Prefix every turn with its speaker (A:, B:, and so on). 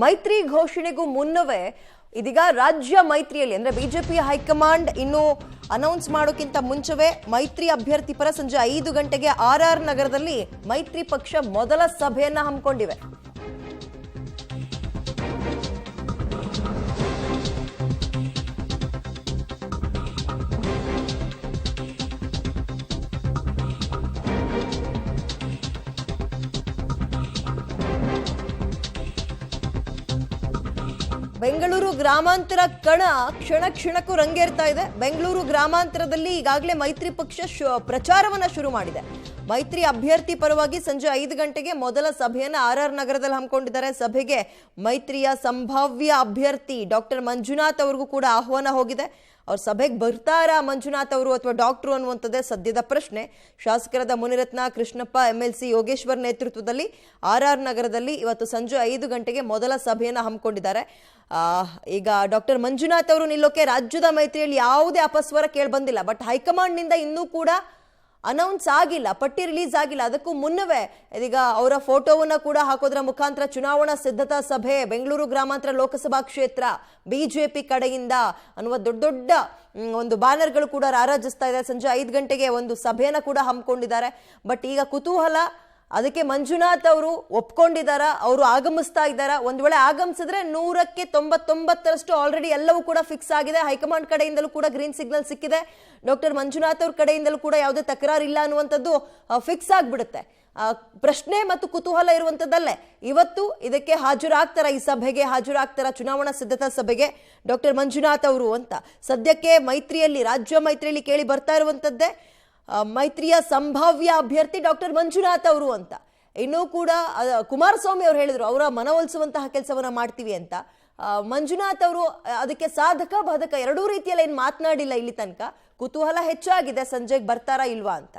A: ಮೈತ್ರಿ ಘೋಷಣೆಗೂ ಮುನ್ನವೇ ಇದೀಗ ರಾಜ್ಯ ಮೈತ್ರಿಯಲ್ಲಿ ಅಂದ್ರೆ ಬಿಜೆಪಿ ಹೈಕಮಾಂಡ್ ಇನ್ನು ಅನೌನ್ಸ್ ಮಾಡೋಕ್ಕಿಂತ ಮುಂಚವೇ ಮೈತ್ರಿ ಅಭ್ಯರ್ಥಿ ಪರ ಸಂಜೆ 5 ಗಂಟೆಗೆ ಆರ್ ನಗರದಲ್ಲಿ ಮೈತ್ರಿ ಪಕ್ಷ ಮೊದಲ ಸಭೆಯನ್ನ ಹಮ್ಮಿಕೊಂಡಿವೆ. ಬೆಂಗಳೂರು ಗ್ರಾಮಾಂತರ ಕಣ ಕ್ಷಣ ಕ್ಷಣಕ್ಕೂ ರಂಗೇರ್ತಾ ಇದೆ. ಬೆಂಗಳೂರು ಗ್ರಾಮಾಂತರದಲ್ಲಿ ಈಗಾಗಲೇ ಮೈತ್ರಿ ಪಕ್ಷ ಪ್ರಚಾರವನ್ನ ಶುರು ಮಾಡಿದೆ. ಮೈತ್ರಿ ಅಭ್ಯರ್ಥಿ ಪರವಾಗಿ ಸಂಜೆ 5 ಗಂಟೆಗೆ ಮೊದಲ ಸಭೆಯನ್ನು ಆರ್ ನಗರದಲ್ಲಿ ಹಮ್ಮಿಕೊಂಡಿದ್ದಾರೆ. ಸಭೆಗೆ ಮೈತ್ರಿಯ ಸಂಭಾವ್ಯ ಅಭ್ಯರ್ಥಿ ಡಾಕ್ಟರ್ ಮಂಜುನಾಥ್ ಅವ್ರಿಗೂ ಕೂಡ ಆಹ್ವಾನ ಹೋಗಿದೆ. ಅವ್ರ ಸಭೆಗೆ ಬರ್ತಾರಾ ಮಂಜುನಾಥ್ ಅವರು ಅಥವಾ ಡಾಕ್ಟರ್ ಅನ್ನುವಂಥದ್ದೇ ಸದ್ಯದ ಪ್ರಶ್ನೆ. ಶಾಸಕರಾದ ಮುನಿರತ್ನ, ಕೃಷ್ಣಪ್ಪ, MLC ಯೋಗೇಶ್ವರ್ ನೇತೃತ್ವದಲ್ಲಿ ಆರ್ ನಗರದಲ್ಲಿ ಇವತ್ತು ಸಂಜೆ 5 ಗಂಟೆಗೆ ಮೊದಲ ಸಭೆಯನ್ನು ಹಮ್ಮಿಕೊಂಡಿದ್ದಾರೆ. ಈಗ ಡಾಕ್ಟರ್ ಮಂಜುನಾಥ್ ಅವರು ನಿಲ್ಲೋಕೆ ರಾಜ್ಯದ ಮೈತ್ರಿಯಲ್ಲಿ ಯಾವುದೇ ಅಪಸ್ವರ ಕೇಳಿ ಬಂದಿಲ್ಲ. ಬಟ್ ಹೈಕಮಾಂಡ್ ನಿಂದ ಇನ್ನೂ ಕೂಡ ಅನೌನ್ಸ್ ಆಗಿಲ್ಲ, ಪಟ್ಟಿ ರಿಲೀಸ್ ಆಗಿಲ್ಲ. ಅದಕ್ಕೂ ಮುನ್ನವೇ ಇದೀಗ ಅವರ ಫೋಟೋವನ್ನ ಕೂಡ ಹಾಕೋದ್ರ ಮುಖಾಂತರ ಚುನಾವಣಾ ಸಿದ್ಧತಾ ಸಭೆ ಬೆಂಗಳೂರು ಗ್ರಾಮಾಂತರ ಲೋಕಸಭಾ ಕ್ಷೇತ್ರ ಬಿಜೆಪಿ ಕಡೆಯಿಂದ ಅನ್ನುವ ದೊಡ್ಡ ಒಂದು ಬ್ಯಾನರ್ಗಳು ಕೂಡ ರಾರಾಜಿಸ್ತಾ ಇದೆ. ಸಂಜೆ 5 ಗಂಟೆಗೆ ಒಂದು ಸಭೆಯನ್ನ ಕೂಡ ಹಮ್ಮಿಕೊಂಡಿದ್ದಾರೆ. ಬಟ್ ಈಗ ಕುತೂಹಲ, ಅದಕ್ಕೆ ಮಂಜುನಾಥ್ ಅವರು ಒಪ್ಕೊಂಡಿದ್ದಾರಾ, ಅವರು ಆಗಮಿಸ್ತಾ ಇದ್ದಾರಾ? ಒಂದ್ ವೇಳೆ ಆಗಮಿಸಿದ್ರೆ 100ಕ್ಕೆ 99ರಷ್ಟು ಆಲ್ರೆಡಿ ಎಲ್ಲವೂ ಕೂಡ ಫಿಕ್ಸ್ ಆಗಿದೆ. ಹೈಕಮಾಂಡ್ ಕಡೆಯಿಂದಲೂ ಕೂಡ ಗ್ರೀನ್ ಸಿಗ್ನಲ್ ಸಿಕ್ಕಿದೆ. ಡಾಕ್ಟರ್ ಮಂಜುನಾಥ್ ಅವ್ರ ಕಡೆಯಿಂದಲೂ ಕೂಡ ಯಾವುದೇ ತಕರಾರು ಇಲ್ಲ ಅನ್ನುವಂಥದ್ದು ಫಿಕ್ಸ್ ಆಗ್ಬಿಡುತ್ತೆ. ಪ್ರಶ್ನೆ ಮತ್ತು ಕುತೂಹಲ ಇರುವಂತದ್ದಲ್ಲೇ ಇವತ್ತು ಇದಕ್ಕೆ ಹಾಜರಾಗ್ತಾರ, ಈ ಸಭೆಗೆ ಹಾಜರಾಗ್ತಾರ, ಚುನಾವಣಾ ಸಿದ್ಧತಾ ಸಭೆಗೆ ಡಾಕ್ಟರ್ ಮಂಜುನಾಥ್ ಅವರು ಅಂತ. ಸದ್ಯಕ್ಕೆ ಮೈತ್ರಿಯಲ್ಲಿ, ರಾಜ್ಯ ಮೈತ್ರಿಯಲ್ಲಿ ಕೇಳಿ ಬರ್ತಾ ಇರುವಂತದ್ದೇ ಮೈತ್ರಿಯ ಸಂಭಾವ್ಯ ಅಭ್ಯರ್ಥಿ ಡಾಕ್ಟರ್ ಮಂಜುನಾಥ್ ಅವರು ಅಂತ. ಇನ್ನೂ ಕೂಡ ಕುಮಾರಸ್ವಾಮಿ ಅವರು ಹೇಳಿದ್ರು ಅವರ ಮನವೊಲಿಸುವಂತಹ ಕೆಲಸವನ್ನ ಮಾಡ್ತೀವಿ ಅಂತ. ಮಂಜುನಾಥ್ ಅವರು ಅದಕ್ಕೆ ಸಾಧಕ ಬಾಧಕ ಎರಡೂ ರೀತಿಯಲ್ಲಿ ಏನು ಮಾತನಾಡಿಲ್ಲ ಇಲ್ಲಿ ತನಕ. ಕುತೂಹಲ ಹೆಚ್ಚಾಗಿದೆ ಸಂಜೆಗೆ ಬರ್ತಾರಾ ಇಲ್ವಾ ಅಂತ.